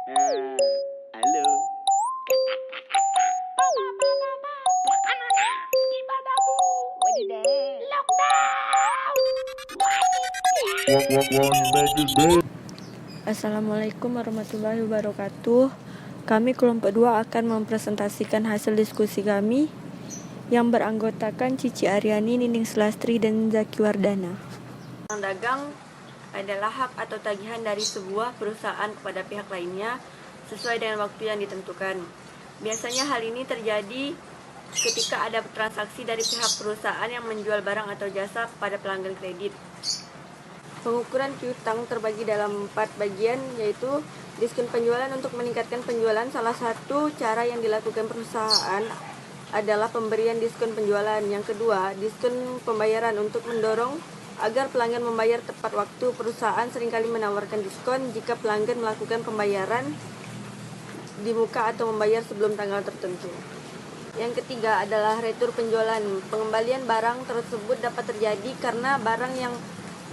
Halo. Wadidaw. Assalamualaikum warahmatullahi wabarakatuh. Kami kelompok 2 akan mempresentasikan hasil diskusi kami yang beranggotakan Cici Aryani, Nining Selastri, dan Zaki Wardana. Dagang adalah hak atau tagihan dari sebuah perusahaan kepada pihak lainnya sesuai dengan waktu yang ditentukan. Biasanya hal ini terjadi ketika ada transaksi dari pihak perusahaan yang menjual barang atau jasa kepada pelanggan kredit. Pengukuran piutang terbagi dalam 4 bagian, yaitu diskon penjualan untuk meningkatkan penjualan. Salah satu cara yang dilakukan perusahaan adalah pemberian diskon penjualan. Yang kedua, diskon pembayaran untuk mendorong agar pelanggan membayar tepat waktu. Perusahaan seringkali menawarkan diskon jika pelanggan melakukan pembayaran di muka atau membayar sebelum tanggal tertentu. Yang ketiga adalah retur penjualan. Pengembalian barang tersebut dapat terjadi karena barang yang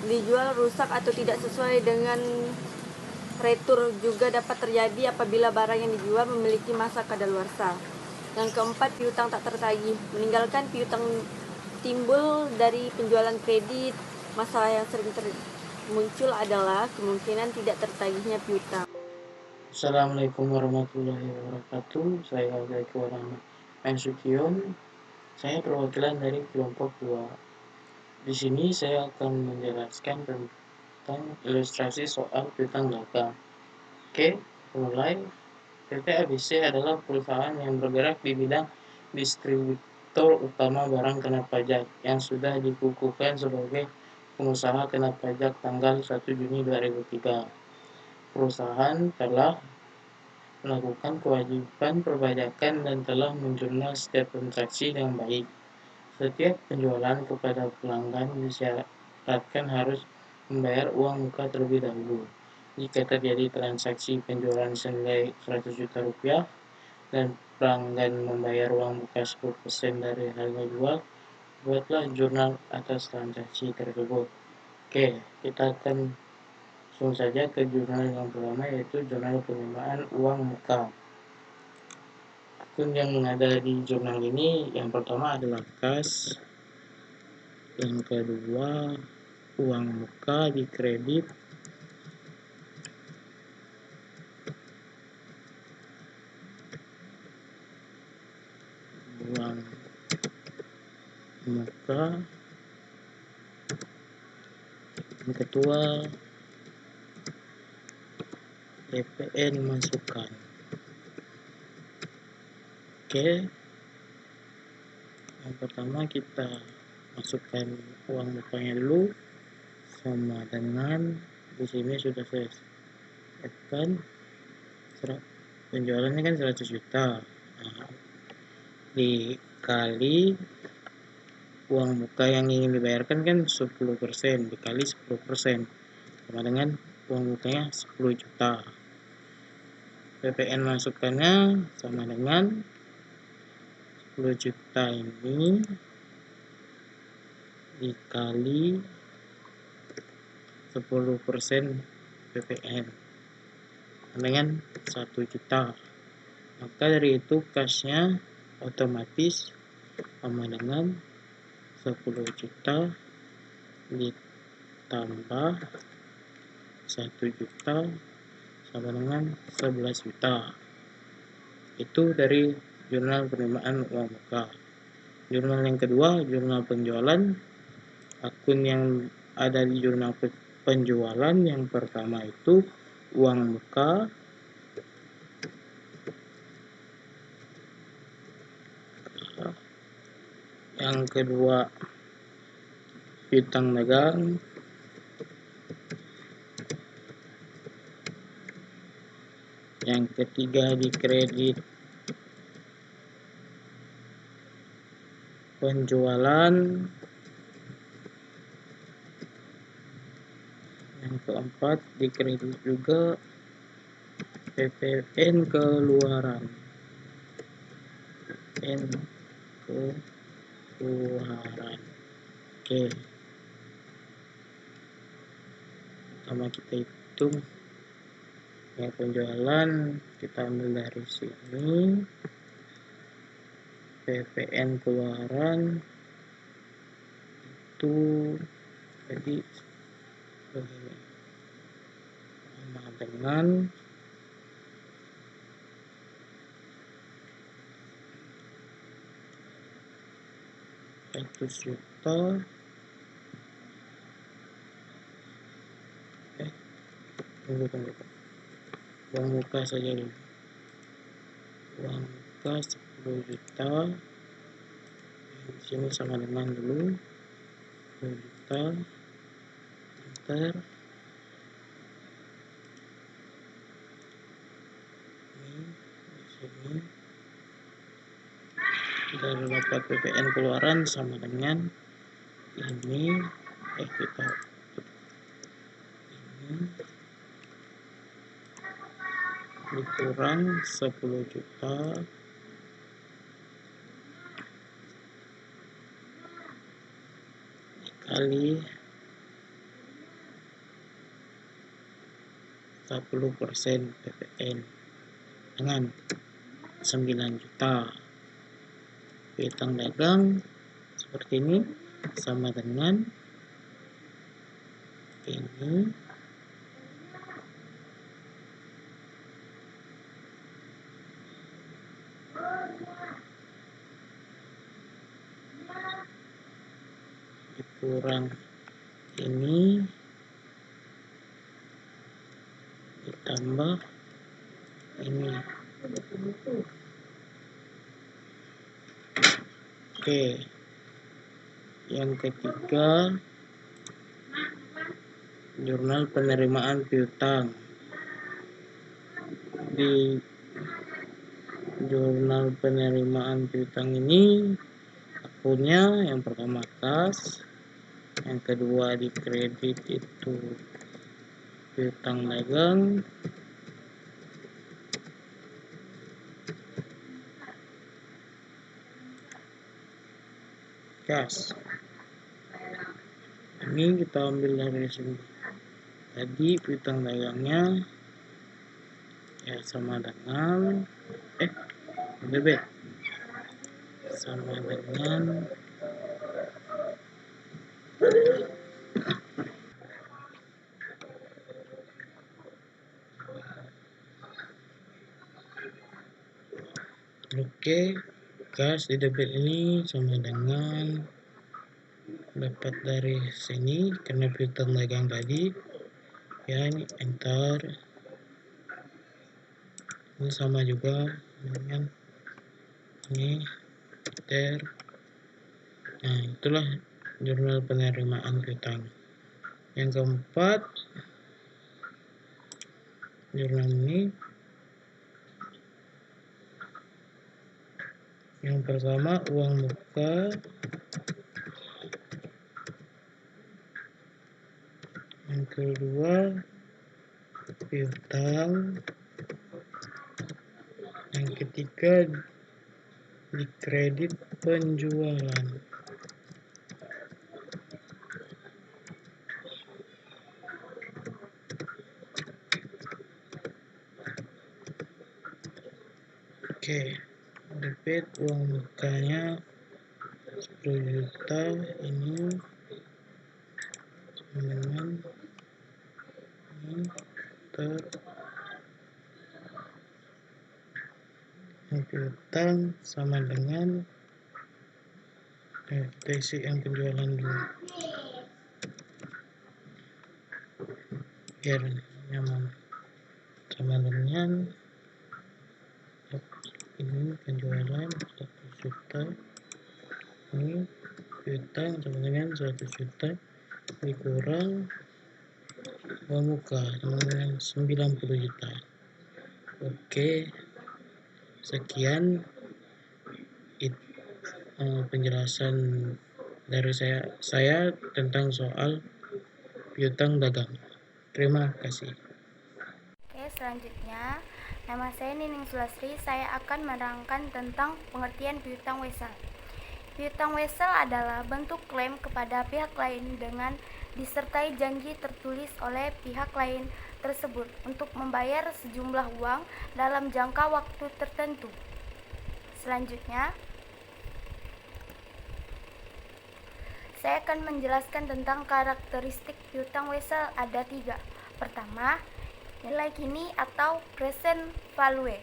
dijual rusak atau tidak sesuai dengan retur. Juga dapat terjadi apabila barang yang dijual memiliki masa kadaluarsa. Yang keempat, piutang tak tertagih. Meninggalkan piutang timbul dari penjualan kredit. Masalah yang sering muncul adalah kemungkinan tidak tertagihnya piutang. Assalamualaikum warahmatullahi wabarakatuh. Saya Zaki Wardana Mensution. Saya perwakilan dari kelompok 2. Di sini saya akan menjelaskan tentang ilustrasi soal piutang dagang. Oke, mulai. PT ABC adalah perusahaan yang bergerak di bidang distributor utama barang kena pajak yang sudah dikukuhkan sebagai pengusaha kena pajak tanggal 1 Juni 2003. Perusahaan telah melakukan kewajiban perpajakan dan telah menjurnal setiap transaksi dengan baik. Setiap penjualan kepada pelanggan disyaratkan harus membayar uang muka terlebih dahulu. Jika terjadi transaksi penjualan senilai 100 juta rupiah dan pelanggan membayar uang muka 10% dari harga jual, buatlah jurnal atas transaksi tersebut. Oke, kita akan langsung saja ke jurnal yang pertama, yaitu jurnal penerimaan uang muka. Akun yang ada di jurnal ini yang pertama adalah kas, yang kedua uang muka di kredit, uang muka yang kedua PPN masukan. Oke, yang pertama kita masukkan uang mukanya dulu, sama dengan di sini sudah saya setkan penjualannya kan 100 juta. Nah, dikali uang muka yang ingin dibayarkan kan 10%, dikali 10% sama dengan uang mukanya 10 juta. PPN masukannya sama dengan 10 juta ini dikali 10% PPN dengan 1 juta. Maka dari itu kasnya otomatis sama dengan 10 juta ditambah 1 juta sama dengan 11 juta. Itu dari jurnal penerimaan uang muka. Jurnal yang kedua, jurnal penjualan. Akun yang ada di jurnal penjualan yang pertama itu uang muka, yang kedua piutang dagang, yang ketiga di kredit penjualan, yang keempat di kredit juga PPN keluaran. PPN keluaran. Oke, pertama kita hitung Yang penjualan kita ambil dari sini, PPN keluaran itu jadi begini, sama dengan Rp100.000. Tunggu. Uang muka saja dulu. Uang muka 10 juta. Di sini sama dengan dulu 10 juta. Enter. Ini di sini kita dapat PPN keluaran sama dengan ini. Kita ini dikurang 10 juta dikali 40% PPN dengan 9 juta. Piutang dagang seperti ini sama dengan ini dikurang ini ditambah ini. Oke, yang ketiga, jurnal penerimaan piutang. Di jurnal penerimaan piutang ini akunnya yang pertama kas, yang kedua di kredit itu piutang dagang, kas. Ini kita ambil dari sini. Tadi piutang dagangnya ya sama dengan bebek sama dengan kas di debit ini sama dengan dapat dari sini karena piutang dagang tadi ya. Ini enter, ini sama juga dengan ini enter. Nah, itulah jurnal penerimaan piutang. Yang keempat, jurnal ini yang pertama uang muka, yang kedua piutang, yang ketiga di kredit penjualan. Oke, debit uang mukanya 10 juta ini sama dengan ini piutang sama dengan kita isi yang penjualan dulu biar nyaman. Sama dengan ini penjualan 1 juta, ini piutang sama dengan 100 juta dikurang uang muka sama dengan 90 juta. Oke, sekian penjelasan dari saya tentang soal piutang dagang. Terima kasih. Oke, selanjutnya nama saya Nining Sulastri. Saya akan menerangkan tentang pengertian piutang wesel. Piutang wesel adalah bentuk klaim kepada pihak lain dengan disertai janji tertulis oleh pihak lain tersebut untuk membayar sejumlah uang dalam jangka waktu tertentu. Selanjutnya, saya akan menjelaskan tentang karakteristik piutang wesel. Ada 3. Pertama, nilai kini atau present value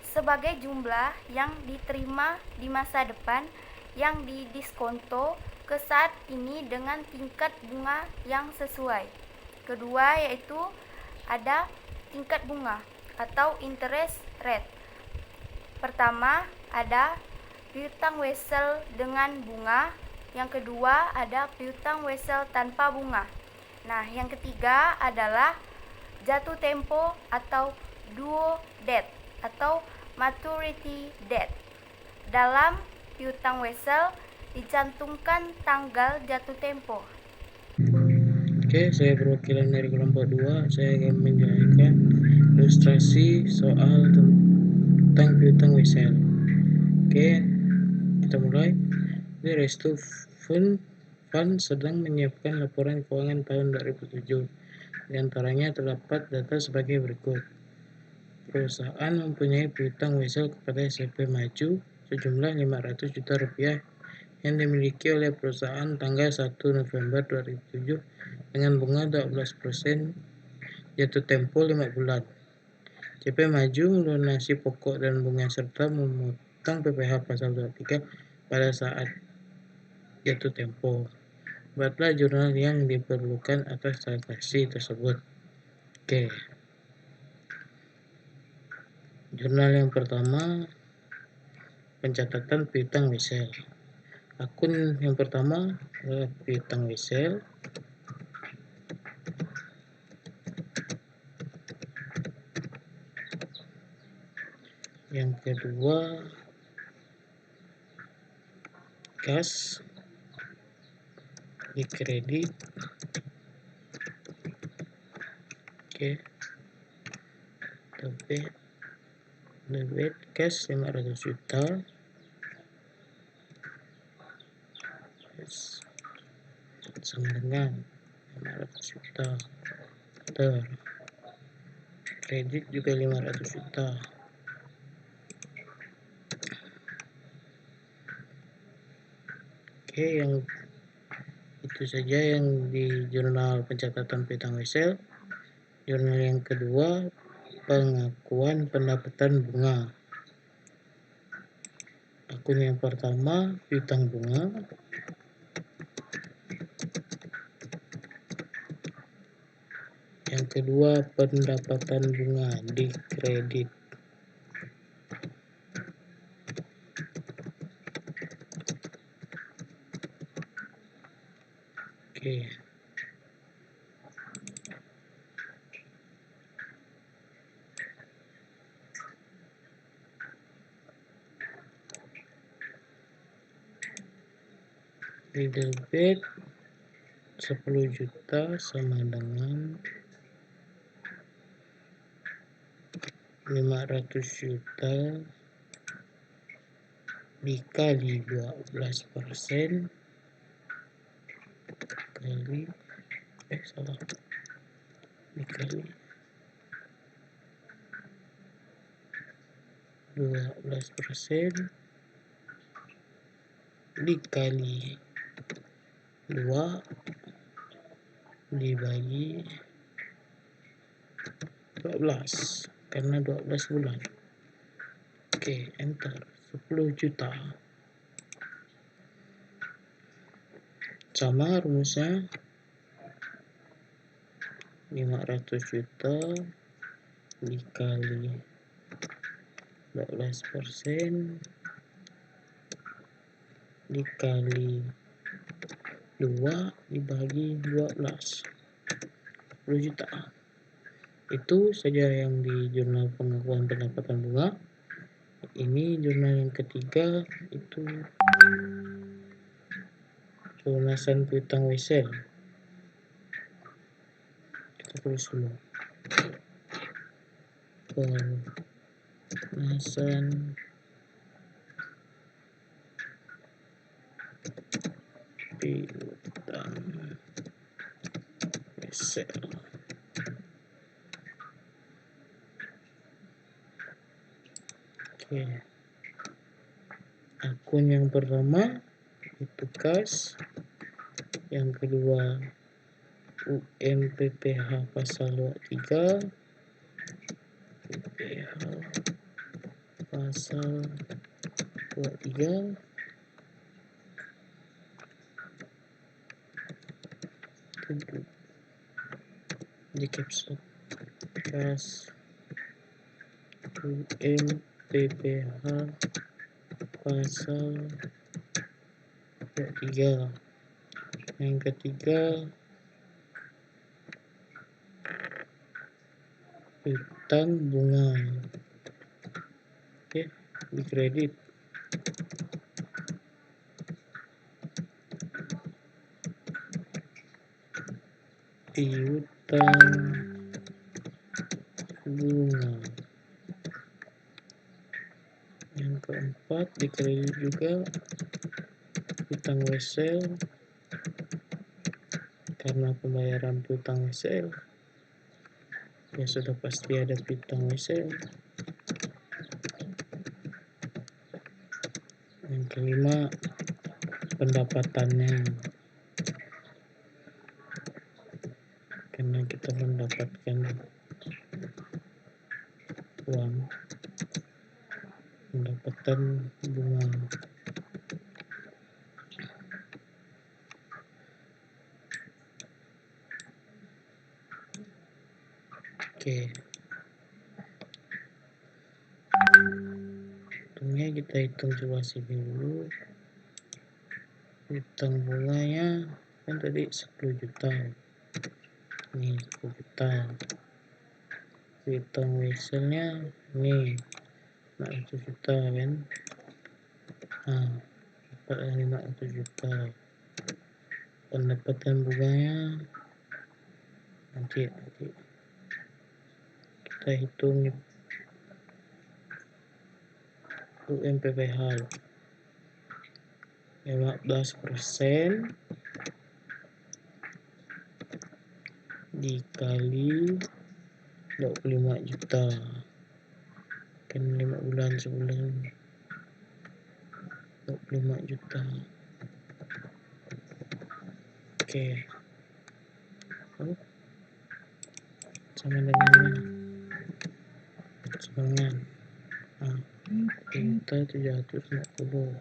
sebagai jumlah yang diterima di masa depan yang didiskonto ke saat ini dengan tingkat bunga yang sesuai. Kedua, yaitu ada tingkat bunga atau interest rate. Pertama, ada piutang wesel dengan bunga. Yang kedua, ada piutang wesel tanpa bunga. Nah, yang ketiga adalah jatuh tempo atau due date atau maturity date. Dalam piutang wesel dicantumkan tanggal jatuh tempo. Oke, saya perwakilan dari kelompok 2. Saya akan menjelaskan ilustrasi soal tentang piutang wesel. Oke, kita mulai. The Restu Fund sedang menyiapkan laporan keuangan tahun 2007. Di antaranya terdapat data sebagai berikut. Perusahaan mempunyai piutang wesel kepada SCP Maju sejumlah Rp500 juta yang dimiliki oleh perusahaan tanggal 1 November 2007 dengan bunga 12%, jatuh tempo 5 bulan. CP Maju melunasi pokok dan bunga serta memotong PPh pasal 23 pada saat jatuh tempo. Buatlah jurnal yang diperlukan atas transaksi tersebut. Oke. Jurnal yang pertama, pencatatan piutang wesel. Akun yang pertama adalah piutang wesel. Yang kedua, kas di kredit. Oke. Debit cash 500 juta. Sama dengan 500 juta. Kredit juga 500 juta. Oke, yang itu saja yang di jurnal pencatatan piutang wesel. Jurnal yang kedua, pengakuan pendapatan bunga. Akun yang pertama, piutang bunga. Yang kedua, pendapatan bunga di kredit. Oke. Di debit 10 juta sama dengan 500 juta dikali 12% dikali dikali 12% dikali 2 dibagi 12 karena 12 bulan. Oke, enter. 10 juta sama rumusnya 500 juta dikali 12% dikali 2 dibagi 12, 10 juta. Itu saja yang di jurnal pengakuan pendapatan bunga. Ini jurnal yang ketiga, itu pelunasan piutang wesel. Kita tulis dulu. Pelunasan piutang wesel. Oke, akun yang pertama itu kas, yang kedua UMPPH pasal 23, PPH pasal 23, di caps lock, kas UMPPH pasal 23. Yang ketiga utang bunga. Oke, di kredit. Piutang bunga. Yang keempat di kredit juga utang wesel, karena pembayaran piutang wesel ya sudah pasti ada piutang wesel. Yang kelima pendapatannya, karena kita mendapatkan uang, pendapatan bunga. Oke, hitungnya kita hitung coba sini dulu. Hitung bunganya kan tadi 10 juta, ini 10 juta. Hitung weselnya nih 400 juta kan, nah dapat 500 juta. Pendapatan bunganya nanti kita hitung UMPPH 15% dikali 25 juta kan 5 bulan sebulan 25 juta. Oke, sama dengan juta 750.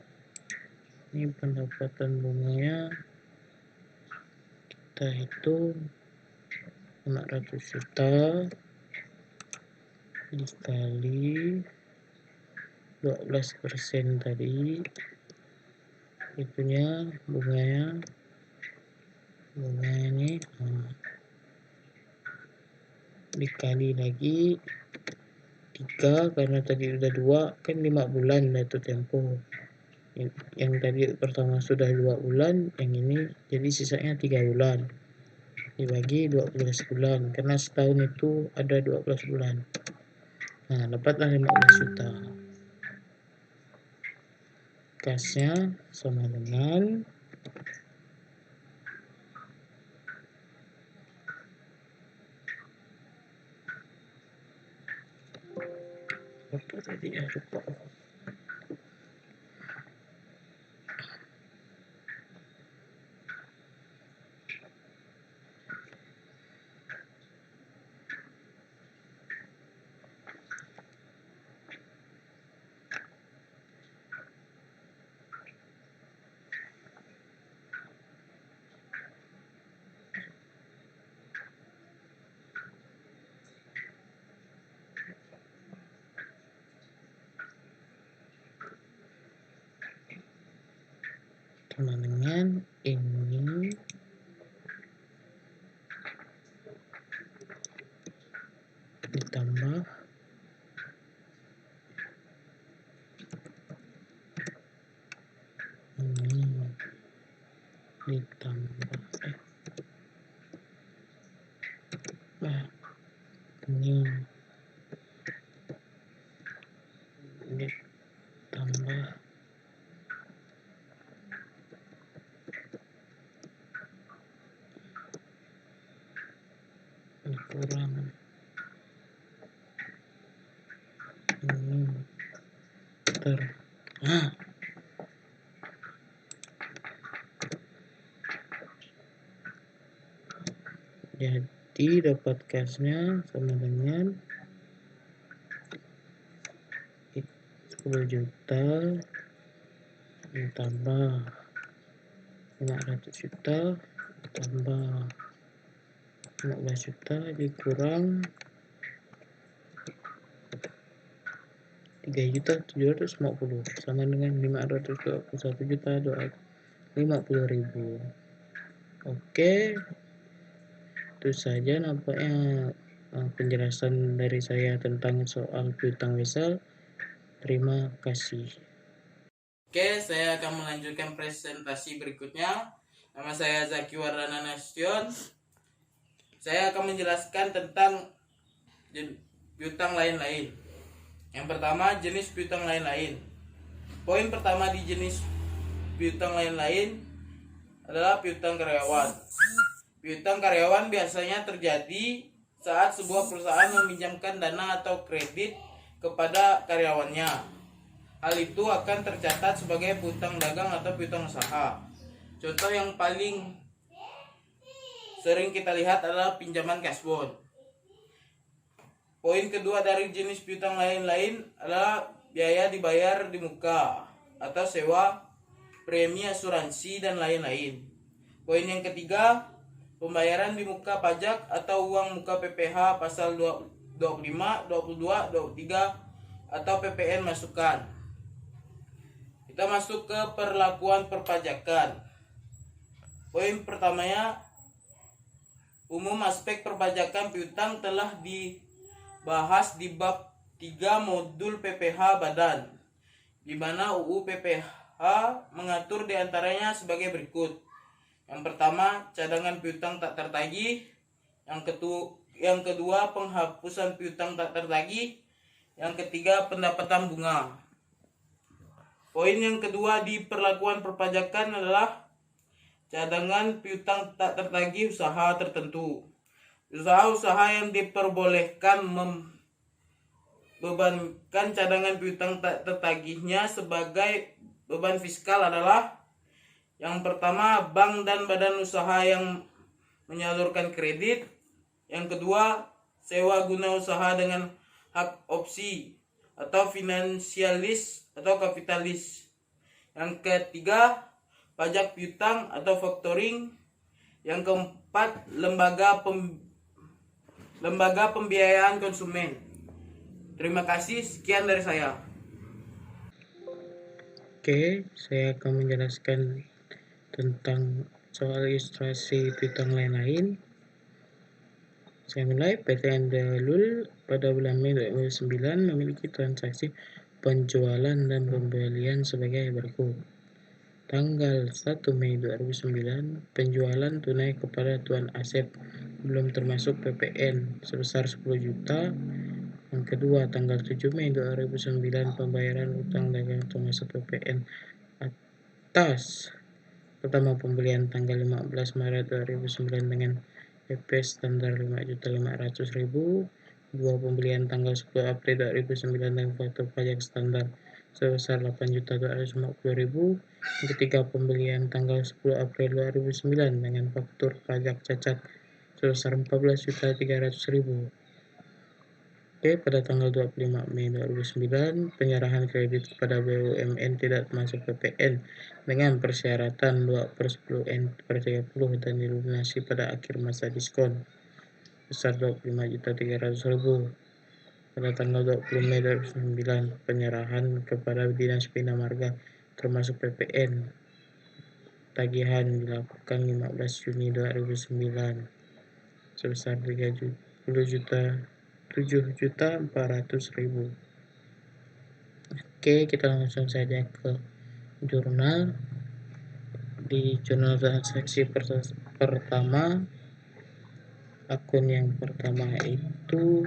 Ini pendapatan bunganya kita hitung 400 juta dikali 12% tadi, itunya bunganya ini dikali lagi 3, karena tadi udah 2 kan 5 bulan lah itu tempo. Yang tadi pertama sudah 2 bulan, yang ini jadi sisanya 3 bulan dibagi 12 bulan, karena setahun itu ada 12 bulan. Nah, dapatlah 15 juta. Kasnya sama dengan apa tadi ya, lupa. Sama dengan ini ditambah ini ditambah ini ditambah kurang ini daftar. Nah, jadi dapat kasnya sama dengan 10 juta ditambah 500 juta ditambah 15 juta dikurang 3.750 sama dengan 521.250.000. Oke, itu saja nampaknya penjelasan dari saya tentang soal piutang wesel. Terima kasih. Oke, saya akan melanjutkan presentasi berikutnya. Nama saya Zaki Wardana Nasution. Saya akan menjelaskan tentang piutang lain-lain. Yang pertama, jenis piutang lain-lain. Poin pertama di jenis piutang lain-lain adalah piutang karyawan. Piutang karyawan biasanya terjadi saat sebuah perusahaan meminjamkan dana atau kredit kepada karyawannya. Hal itu akan tercatat sebagai piutang dagang atau piutang usaha. Contoh yang paling sering kita lihat adalah pinjaman cash bond. Poin kedua dari jenis piutang lain-lain adalah biaya dibayar di muka atau sewa, premi asuransi, dan lain-lain. Poin yang ketiga, pembayaran di muka pajak atau uang muka PPh pasal 25, 22, 23 atau PPN masukan. Kita masuk ke perlakuan perpajakan. Poin pertamanya, umum aspek perpajakan piutang telah dibahas di bab 3 modul PPh Badan, di mana UU PPh mengatur diantaranya sebagai berikut. Yang pertama, cadangan piutang tak tertagih. Yang kedua, penghapusan piutang tak tertagih. Yang ketiga, pendapatan bunga. Poin yang kedua di perlakuan perpajakan adalah cadangan piutang tak tertagih usaha tertentu. Usaha-usaha yang diperbolehkan membebankan cadangan piutang tak tertagihnya sebagai beban fiskal adalah: yang pertama, bank dan badan usaha yang menyalurkan kredit. Yang kedua, sewa guna usaha dengan hak opsi atau finansialis atau kapitalis. Yang ketiga, pajak piutang atau factoring. Yang keempat, lembaga pembiayaan konsumen. Terima kasih, sekian dari saya. Oke, saya akan menjelaskan tentang soal ilustrasi piutang lain-lain. Saya mulai. PT Andalul pada bulan Mei 2009 memiliki transaksi penjualan dan pembelian sebagai berikut. Tanggal 1 Mei 2009, penjualan tunai kepada tuan aset belum termasuk PPN sebesar 10 juta. Yang kedua, tanggal 7 Mei 2009, pembayaran utang dagang termasuk PPN atas pertama pembelian tanggal 15 Maret 2009 dengan PP standar 5.500.000. Dua, pembelian tanggal 10 April 2009 dengan faktur pajak standar sebesar 8.250.000. Yang ketiga, pembelian tanggal 10 April 2009 dengan faktur pajak cacat sebesar 14.300.000. Oke, pada tanggal 25 Mei 2009, penyerahan kredit kepada BUMN tidak termasuk PPN dengan persyaratan 2/10N/30 dan dilunasi pada akhir masa diskon besar 25.300.000. Pada tanggal 20 Mei 2009, penyerahan kepada Dinas Bina Marga termasuk PPN. Tagihan dilakukan 15 Juni 2009 sebesar 7.400.000. Oke, kita langsung saja ke jurnal. Di jurnal transaksi pertama, akun yang pertama itu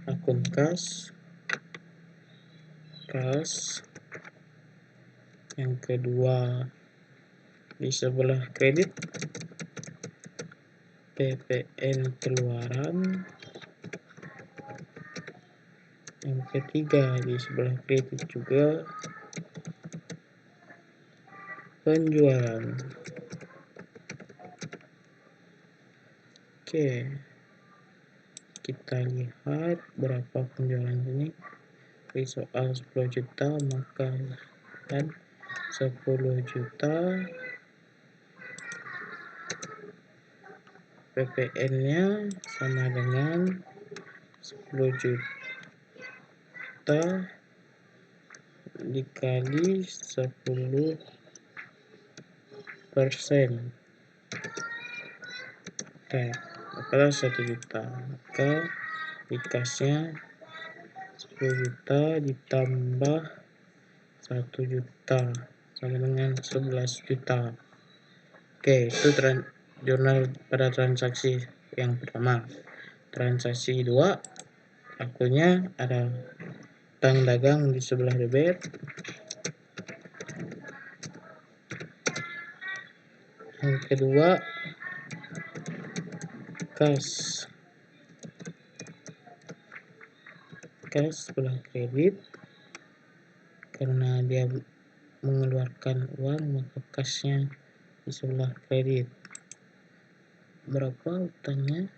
akun kas. Yang kedua, di sebelah kredit, PPN keluaran. Yang ketiga di sebelah kredit juga penjualan. Oke, kita lihat berapa penjualan ini. Di soal 10 juta, maka kan 10 juta PPN-nya sama dengan 10 juta dikali 10%. Oke, maka 1 juta. Maka dikasnya 10 juta ditambah 1 juta sama dengan 11 juta. Oke, itu jurnal pada transaksi yang pertama. Transaksi 2, akunnya ada utang dagang di sebelah debit. Yang kedua, kas sebelah kredit, karena dia mengeluarkan uang maka kasnya di sebelah kredit. Berapa utangnya?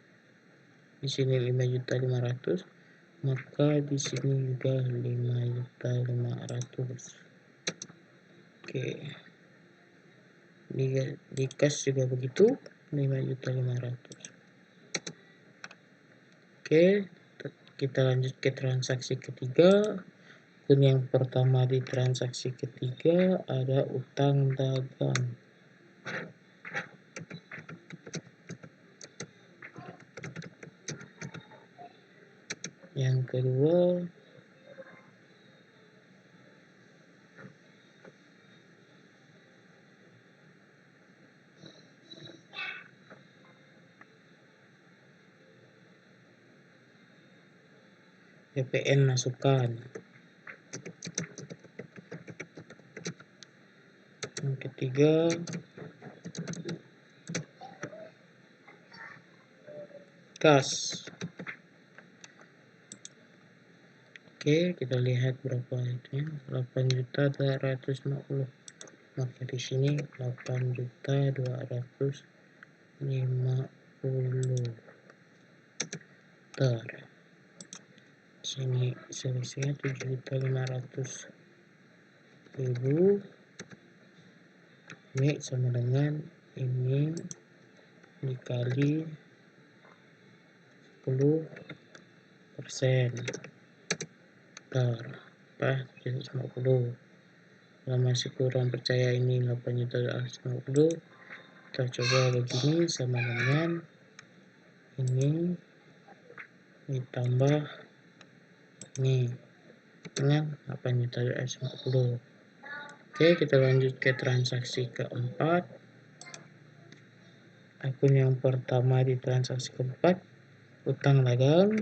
Di sini 5.500.000, maka di sini juga 5.500.000. Oke, di kas juga begitu, 5.500.000. Oke, kita lanjut ke transaksi ketiga. Akun yang pertama di transaksi ketiga ada utang dagang. Yang kedua PPN masukan. Yang ketiga kas. Oke, kita lihat berapa itu ya. 8.250.000. Maka di sini 8.250.000. Sini selisihnya 7.500.000. Ini sama dengan ini dikali 10%. Apa? 750. Kalau masih kurang percaya ini 8.250.000, kita coba begini, sama dengan ini ditambah ini dengan 8.250.000. Oke, kita lanjut ke transaksi keempat. Akun yang pertama di transaksi keempat, utang dagang.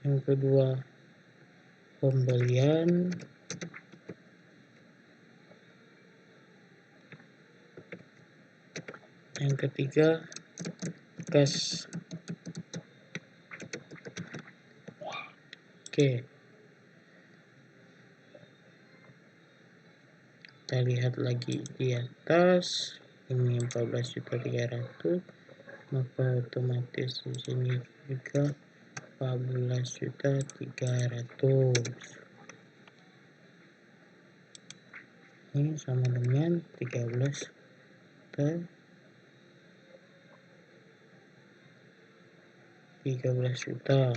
Yang kedua, pembelian. Yang ketiga, kas. Oke, kita lihat lagi di atas, ini 14.300.000, maka otomatis di sini juga 14.300.000. Ini sama dengan 13 juta.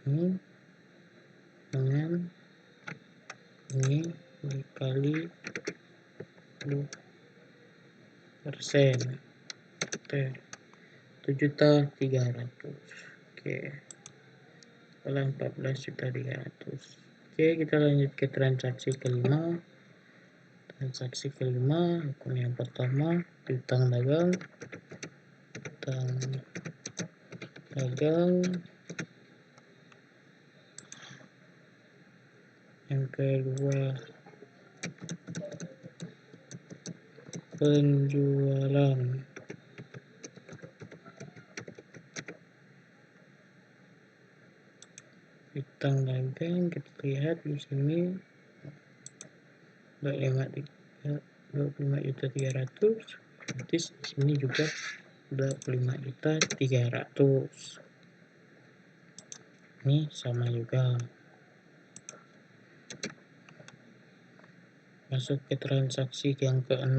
Ini dengan ini dikali 10%. Oke, 7.300.000. Oke, kalau 14.300.000. Oke, kita lanjut ke transaksi kelima. Transaksi kelima, akun yang pertama utang dagang. Yang kedua penjualan. Piutang dagang kita lihat di sini 25.300.000, berarti di sini juga 25.300.000. Ini sama juga. Masuk ke transaksi yang ke-6,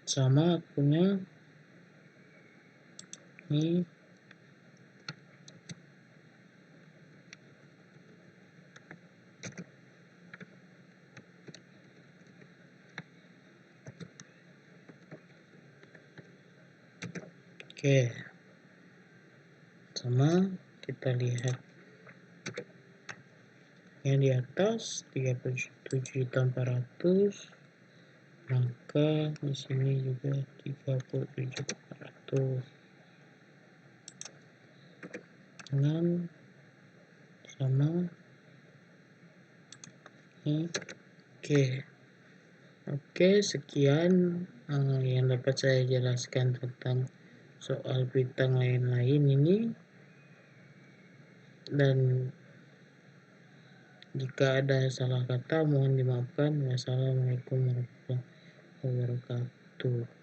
sama akunnya ini. Oke, sama kita lihat yang di atas 37.400, maka di sini juga 37.400 dengan sama ini. Oke, sekian yang dapat saya jelaskan tentang soal piutang lain-lain ini, dan jika ada salah kata mohon dimaafkan. Wassalamualaikum warahmatullahi wabarakatuh.